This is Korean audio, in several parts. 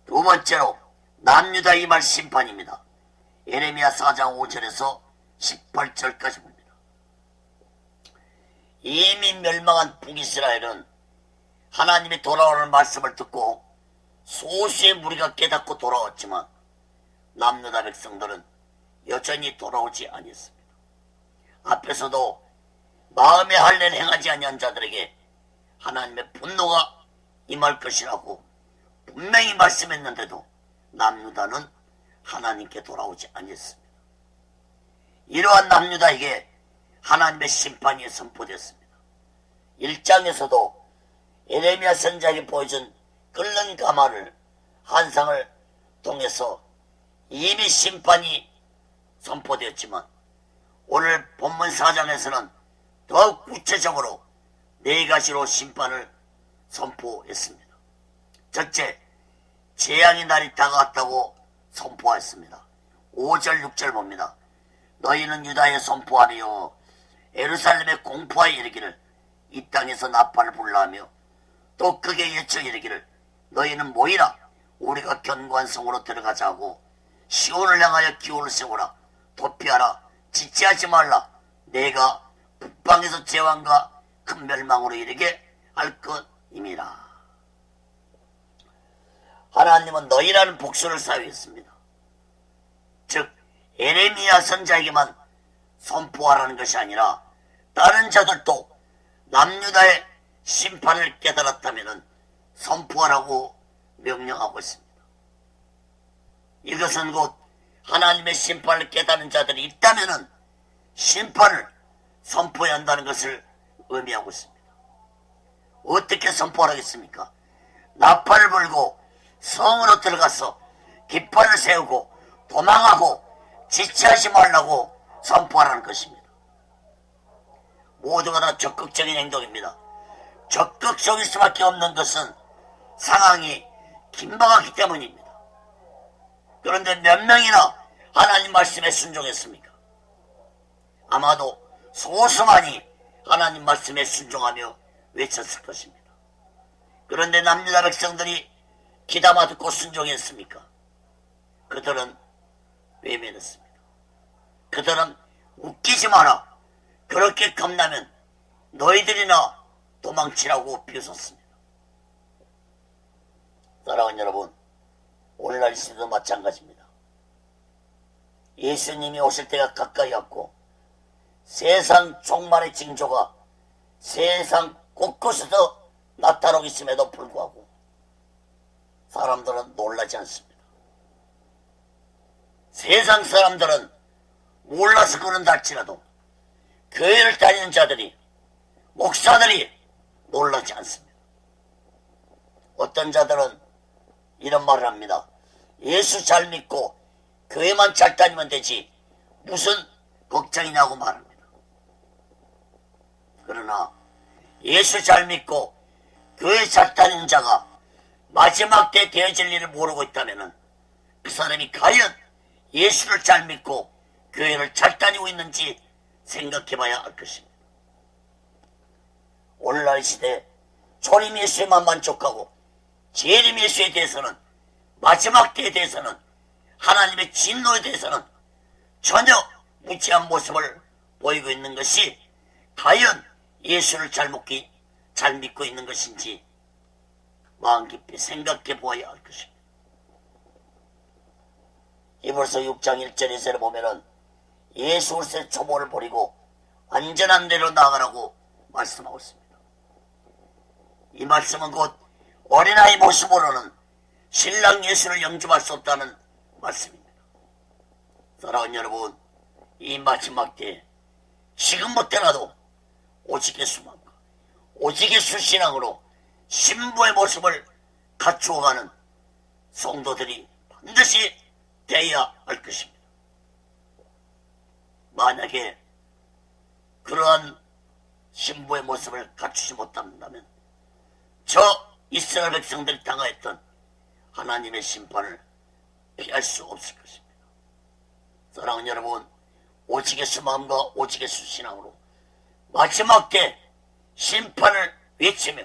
두 번째로 남유다 이말 심판입니다. 예레미야 4장 5절에서 18절까지 봅니다. 이미 멸망한 북이스라엘은 하나님이 돌아오는 말씀을 듣고 소수의 무리가 깨닫고 돌아왔지만 남유다 백성들은 여전히 돌아오지 아니했습니다. 앞에서도 마음의 할례를 행하지 아니한 자들에게 하나님의 분노가 임할 것이라고 분명히 말씀했는데도 남유다는 하나님께 돌아오지 아니했습니다. 이러한 남유다에게 하나님의 심판이 선포되었습니다. 1장에서도 예레미야 선지자에게 보여준 끓는 가마를 환상을 통해서 이미 심판이 선포되었지만 오늘 본문 4장에서는 더욱 구체적으로 네 가지로 심판을 선포했습니다. 첫째, 재앙의 날이 다가왔다고 선포했습니다. 5절 6절 봅니다. 너희는 유다에 선포하며 예루살렘에 공포하여 이르기를 이 땅에서 나팔을 불라하며 또 크게 외쳐 이르기를 너희는 모이라 우리가 견고한 성으로 들어가자 하고 시온을 향하여 기호를 세우라 도피하라 지체하지 말라 내가 북방에서 재앙과 큰 멸망으로 이르게 할 것임이라. 하나님은 너희라는 복수를 사유했습니다. 즉 예레미야 선지자에게만 선포하라는 것이 아니라 다른 자들도 남유다의 심판을 깨달았다면 선포하라고 명령하고 있습니다. 이것은 곧 하나님의 심판을 깨달은 자들이 있다면 심판을 선포해야 한다는 것을 의미하고 있습니다. 어떻게 선포하겠습니까? 나팔을 불고 성으로 들어가서 깃발을 세우고 도망하고 지체하지 말라고 선포하라는 것입니다. 모두가 다 적극적인 행동입니다. 적극적일 수밖에 없는 것은 상황이 긴박하기 때문입니다. 그런데 몇 명이나 하나님 말씀에 순종했습니까? 아마도 소수만이 하나님 말씀에 순종하며 외쳤을 것입니다. 그런데 남유다 백성들이 귀담아 듣고 순종했습니까? 그들은 외면했습니다. 그들은 웃기지 마라. 그렇게 겁나면 너희들이나 도망치라고 비웃었습니다. 사랑하는 여러분, 오늘날 이 시대도 마찬가지입니다. 예수님이 오실 때가 가까이 왔고 세상 종말의 징조가 세상 곳곳에서 나타나고 있음에도 불구하고 사람들은 놀라지 않습니다. 세상 사람들은 몰라서 그런다 할지라도 교회를 다니는 자들이 목사들이 놀라지 않습니다. 어떤 자들은 이런 말을 합니다. 예수 잘 믿고 교회만 잘 다니면 되지 무슨 걱정이냐고 말합니다. 그러나 예수 잘 믿고 교회 잘 다니는 자가 마지막 때 되어질 일을 모르고 있다면 그 사람이 과연 예수를 잘 믿고 교회를 잘 다니고 있는지 생각해봐야 할 것입니다. 오늘날 시대에 초림 예수에만 만족하고 재림 예수에 대해서는 마지막 때에 대해서는 하나님의 진노에 대해서는 전혀 무지한 모습을 보이고 있는 것이 과연 예수를 잘 믿고 있는 것인지 마음 깊이 생각해 보아야 할 것입니다. 히브리서 6장 1절에서 보면은 예수 그리스도의 초보를 버리고 안전한 데로 나아가라고 말씀하고 있습니다. 이 말씀은 곧 어린아이 모습으로는 신랑 예수를 영접할 수 없다는 말씀입니다. 사랑하는 여러분, 이 마지막 때에 지금부터라도 오직 예수만과 오직 예수 신앙으로 신부의 모습을 갖추어가는 성도들이 반드시 되어야 할 것입니다. 만약에 그러한 신부의 모습을 갖추지 못한다면 저 이스라엘 백성들이 당하였던 하나님의 심판을 피할 수 없을 것입니다. 사랑하는 여러분, 오직 예수 마음과 오직 예수 신앙으로 마지막 때 심판을 외치며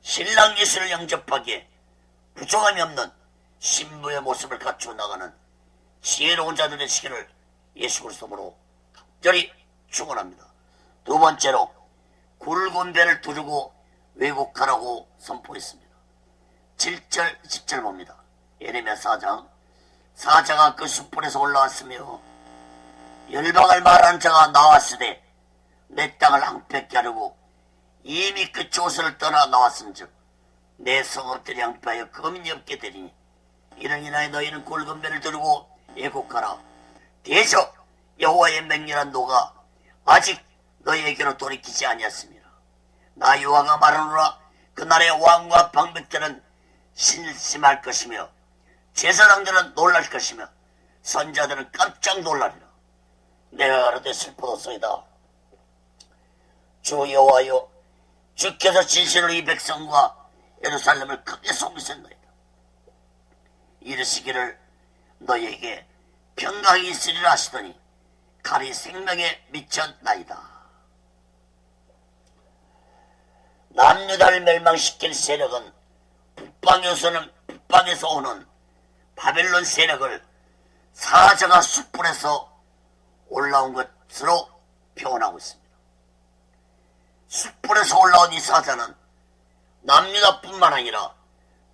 신랑 예수를 영접하기에 부족함이 없는 신부의 모습을 갖추어 나가는 지혜로운 자들의 시기를 예수 그리스도로 간절히 축원합니다. 두 번째로 굵은 배를 두르고 왜곡하라고 선포했습니다. 7절 10절 봅니다. 예레미야 4장. 사자가 그 숯불에서 올라왔으며 열방을 말하는 자가 나왔으되 내 땅을 황폐케 하려고 이미 그 조서를 떠나 나왔은즉 내 성읍들이 황폐하여 거민이 없게 되리니 이는 인하여 너희는 굵은 배를 두르고 왜곡하라. 대저 여호와의 맹렬한 노가 아직 너희에게로 돌이키지 아니하였습니다. 나 여호와가 말하노라. 그날의 왕과 방백들은 신심할 것이며 제사장들은 놀랄 것이며 선자들은 깜짝 놀라리라. 내가 가로되 슬프도소이다. 주 여호와여, 주께서 진실로 이 백성과 예루살렘을 크게 속이셨나이다. 이르시기를 너희에게 평강이 있으리라 하시더니 칼이 생명에 미쳤나이다. 남유다를 멸망시킬 세력은 북방에서 오는 바벨론 세력을 사자가 숯불에서 올라온 것으로 표현하고 있습니다. 숯불에서 올라온 이 사자는 남유다뿐만 아니라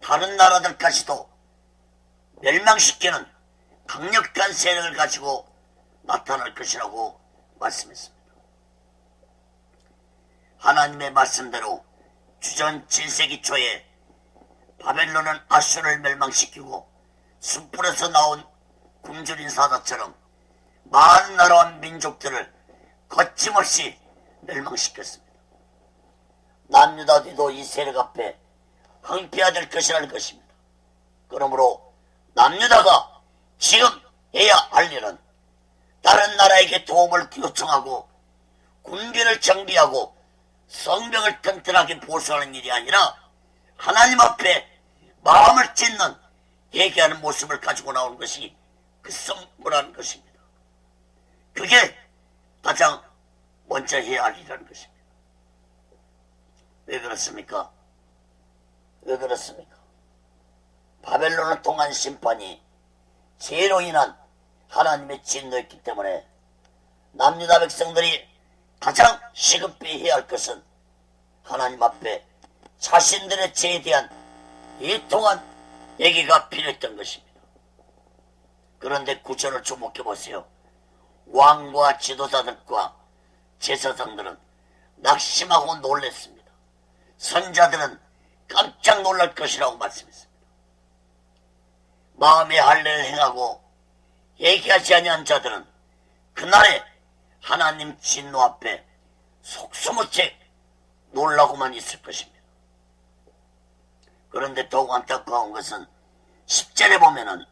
다른 나라들까지도 멸망시키는 강력한 세력을 가지고 나타날 것이라고 말씀했습니다. 하나님의 말씀대로 주전 7세기 초에 바벨론은 아수르를 멸망시키고 숯불에서 나온 굶주린 사자처럼 많은 나라와 민족들을 거침없이 멸망시켰습니다. 남유다도 이 세력 앞에 황폐화될 것이라는 것입니다. 그러므로 남유다가 지금 해야 할 일은 다른 나라에게 도움을 요청하고 군기를 정비하고 성벽을 튼튼하게 보수하는 일이 아니라 하나님 앞에 마음을 찢는 회개하는 모습을 가지고 나오는 것이 그 성무라는 것입니다. 그게 가장 먼저 해야 할 일이라는 것입니다. 왜 그렇습니까? 왜 그렇습니까? 바벨론을 통한 심판이 죄로 인한 하나님의 진노였기 때문에 남유다 백성들이 가장 시급히 해야 할 것은 하나님 앞에 자신들의 죄에 대한 애통한 얘기가 필요했던 것입니다. 그런데 구절을 주목해 보세요. 왕과 지도자들과 제사장들은 낙심하고 놀랐습니다. 선자들은 깜짝 놀랄 것이라고 말씀했습니다. 마음의 할례를 행하고 얘기하지 아니한 자들은 그날에 하나님 진노 앞에 속수무책 놀라고만 있을 것입니다. 그런데 더욱 안타까운 것은 10절에 보면은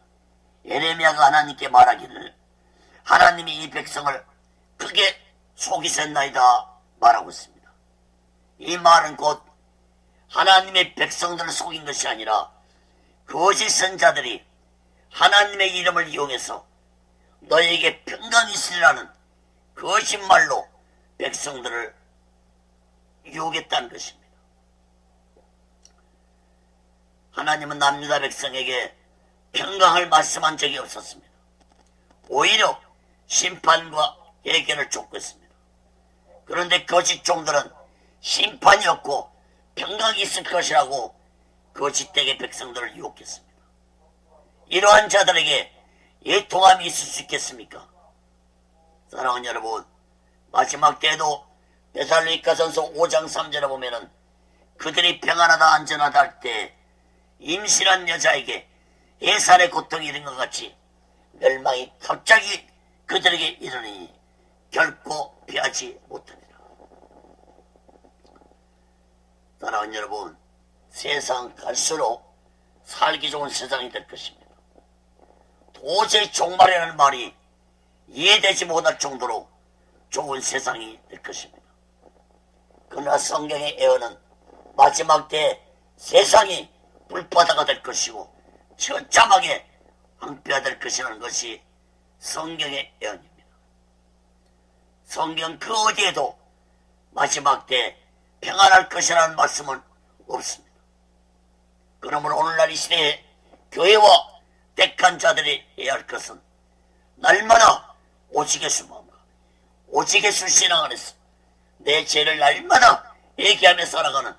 예레미야가 하나님께 말하기를 하나님이 이 백성을 크게 속이셨나이다 말하고 있습니다. 이 말은 곧 하나님의 백성들을 속인 것이 아니라 거짓 선자들이 하나님의 이름을 이용해서 너에게 평강이 있으리라는 거짓말로 백성들을 유혹했다는 것입니다. 하나님은 남유다 백성에게 평강을 말씀한 적이 없었습니다. 오히려 심판과 해결을 촉구했습니다. 그런데 거짓 종들은 심판이 없고 평강이 있을 것이라고 거짓되게 백성들을 유혹했습니다. 이러한 자들에게 애통함이 있을 수 있겠습니까? 사랑하는 여러분, 마지막 때에도 데살로니가전서 5장 3절에 보면은 그들이 평안하다 안전하다 할 때 임신한 여자에게 해산의 고통이 이른 것 같이 멸망이 갑자기 그들에게 이르니 결코 피하지 못하리라. 사랑하는 여러분, 세상 갈수록 살기 좋은 세상이 될 것입니다. 도저히 종말이라는 말이 이해되지 못할 정도로 좋은 세상이 될 것입니다. 그러나 성경의 예언은 마지막 때 세상이 불바다가 될 것이고 처참하게 황폐화될 것이라는 것이 성경의 예언입니다. 성경 그 어디에도 마지막 때 평안할 것이라는 말씀은 없습니다. 그러므로 오늘날 이 시대에 교회와 택한 자들이 해야 할 것은 날마다 오직 예수 마음과 오직 예수 신앙 안에서 내 죄를 날마다 얘기하며 살아가는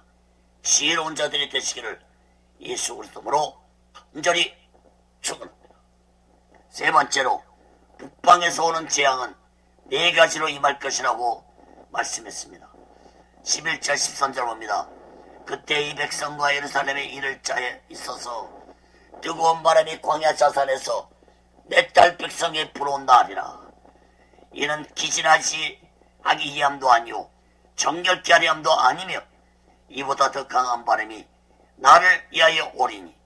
지혜로운 자들이 되시기를 예수 그리스도로 간절히 축원합니다. 세 번째로 북방에서 오는 재앙은 네 가지로 임할 것이라고 말씀했습니다. 11절 13절 봅니다. 그때 이 백성과 예루살렘에 이를 자에 있어서 뜨거운 바람이 광야 자산에서 내 딸 백성에 불어온다 하리라. 이는 기진하지 하기 위함도 아니요 정결케 하려 함도 아니며 이보다 더 강한 바람이 나를 위하여 오리니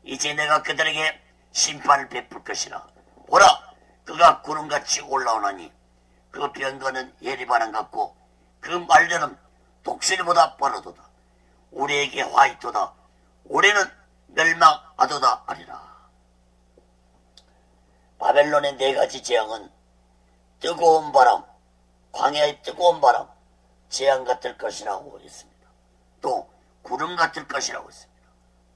이제 내가 그들에게 심판을 베풀 것이라. 보라, 그가 구름같이 올라오나니 그 병거는 예리바람 같고 그 말들은 독수리보다 빠르도다. 우리에게 화이토다. 우리는 멸망하도다 하리라. 바벨론의 네 가지 재앙은 뜨거운 바람, 광야의 뜨거운 바람, 재앙 같을 것이라고 했습니다. 또 구름 같을 것이라고 했습니다.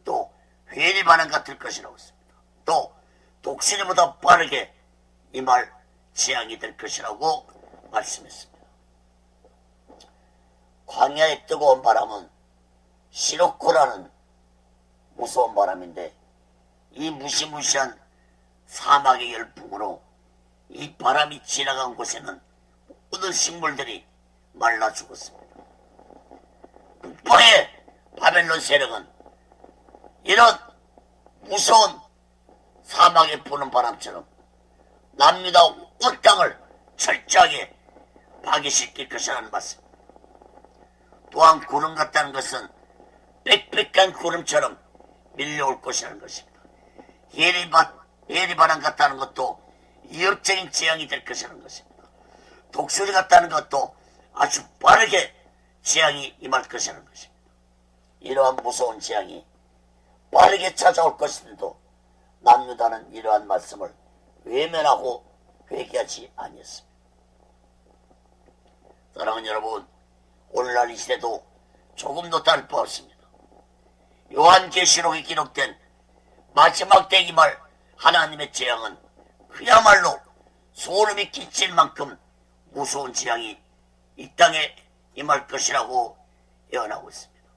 또 회리바람 같을 것이라고 했습니다. 또 독수리보다 빠르게 임할 재앙이 될 것이라고 말씀했습니다. 광야의 뜨거운 바람은 시로코라는 무서운 바람인데 이 무시무시한 사막의 열풍으로 이 바람이 지나간 곳에는 모든 식물들이 말라 죽었습니다. 북방의 바벨론 세력은 이런 무서운 사막에 부는 바람처럼 남유다 온 땅을 철저하게 파괴시킬 것이라는 말씀입니다. 또한 구름 같다는 것은 빽빽한 구름처럼 밀려올 것이라는 것입니다. 예리바람 같다는 것도 위협적인 재앙이 될 것이라는 것입니다. 독수리 같다는 것도 아주 빠르게 재앙이 임할 것이라는 것입니다. 이러한 무서운 재앙이 빠르게 찾아올 것인데도 남유다는 이러한 말씀을 외면하고 회개하지 아니했습니다. 사랑하는 여러분, 오늘날 이 시대도 조금도 다를 바 없습니다. 요한계시록에 기록된 마지막 때 임할 하나님의 재앙은 그야말로 소름이 끼칠 만큼 무서운 재앙이 이 땅에 임할 것이라고 예언하고 있습니다.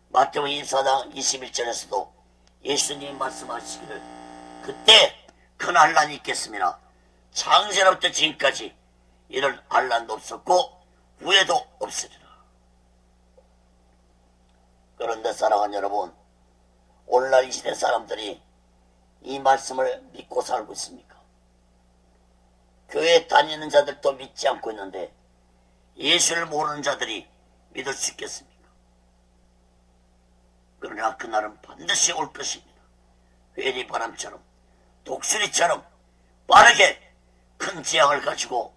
마태복음 24장 21절에서도 예수님이 말씀하시기를 그때 큰 환란이 있겠습니다. 창세로부터 지금까지 이런 환란도 없었고 후회도 없으리라. 그런데 사랑하는 여러분, 오늘날 이 시대 사람들이 이 말씀을 믿고 살고 있습니까? 교회에 다니는 자들도 믿지 않고 있는데 예수를 모르는 자들이 믿을 수 있겠습니까? 그러나 그날은 반드시 올 것입니다. 회리바람처럼 독수리처럼 빠르게 큰 재앙을 가지고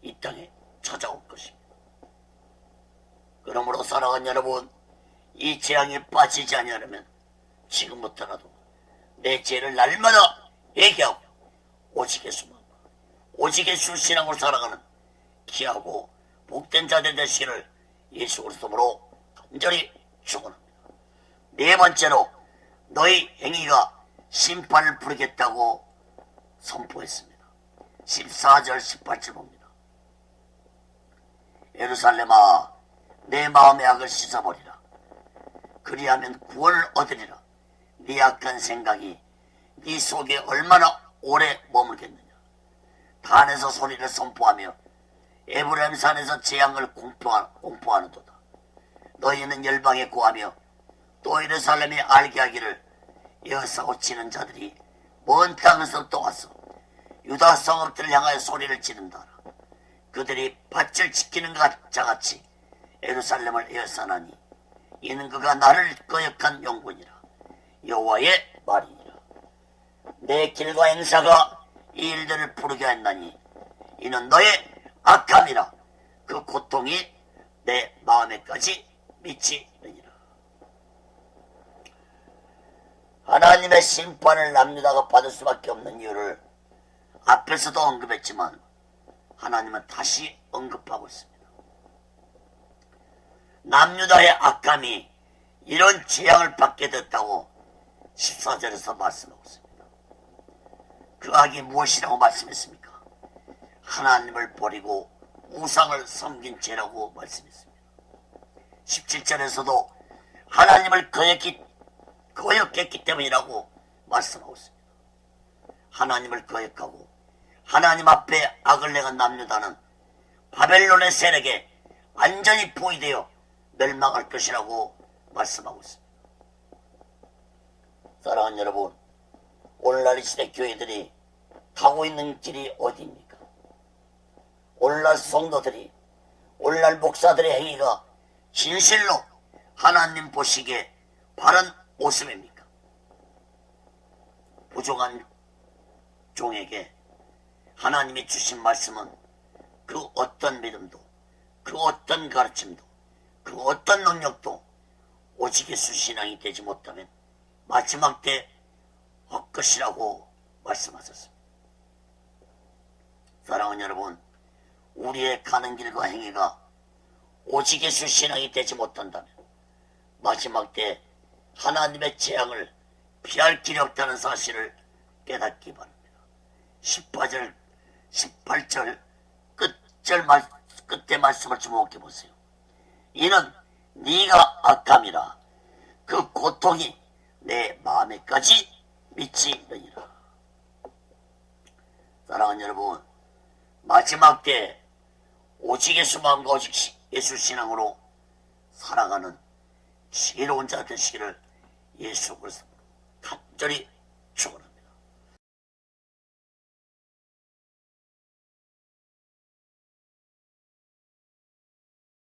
이 땅에 찾아올 것입니다. 그러므로 사랑하는 여러분, 이 재앙에 빠지지 아니하려면 지금부터라도 내 죄를 날마다 회개하고 오직 예수만 오직 예수 신앙으로 살아가는 귀하고 복된 자들 되시기를 예수 그리스도로 간절히 축원합니다. 네 번째로 너희 행위가 심판을 부르겠다고 선포했습니다. 14절 18절 봅니다. 예루살렘아, 내 마음의 악을 씻어버리라. 그리하면 구원을 얻으리라. 네 악한 생각이 네 속에 얼마나 오래 머물겠느냐. 단에서 소리를 선포하며 에브라임 산에서 재앙을 공포하는도다. 너희는 열방에 고하며 또 예루살렘에 알게 하기를 여호사고 치는 자들이 먼 땅에서 또 와서 유다 성읍들을 향하여 소리를 지른다. 그들이 밭을 지키는 자같이 예루살렘을 에워싸나니 이는 그가 나를 거역한 영혼이라. 여호와의 말이니라. 내 길과 행사가 이 일들을 부르게 했나니 이는 너의 악함이라. 그 고통이 내 마음에까지 미치느니라. 하나님의 심판을 남유다가 받을 수밖에 없는 이유를 앞에서도 언급했지만 하나님은 다시 언급하고 있습니다. 남유다의 악함이 이런 재앙을 받게 됐다고 14절에서 말씀하고 있습니다. 그 악이 무엇이라고 말씀했습니까? 하나님을 버리고 우상을 섬긴 죄라고 말씀했습니다. 17절에서도 하나님을 거역했기 때문이라고 말씀하고 있습니다. 하나님을 거역하고 하나님 앞에 악을 행한 남유다는 바벨론의 세력에 완전히 포위되어 멸망할 것이라고 말씀하고 있습니다. 사랑하는 여러분, 오늘날 이 시대 교회들이 가고 있는 길이 어디입니까? 오늘날 성도들이, 오늘날 목사들의 행위가 진실로 하나님 보시기에 바른 모습입니까? 부족한 종에게 하나님이 주신 말씀은 그 어떤 믿음도, 그 어떤 가르침도, 그 어떤 능력도 오직 예수 신앙이 되지 못하면 마지막 때 헛것이라고 말씀하셨습니다. 사랑하는 여러분, 우리의 가는 길과 행위가 오직 예수 신앙이 되지 못한다면 마지막 때 하나님의 재앙을 피할 길이 없다는 사실을 깨닫기 바랍니다. 18절 끝에 말씀을 주목해 보세요. 이는 네가 악함이라 그 고통이 내 마음에까지 미치느니라. 사랑하는 여러분, 마지막 때 오직 예수만과 오직 예수 신앙으로 살아가는 지혜로운 자 되시기를 예수 그리스도 간절히 축원합니다.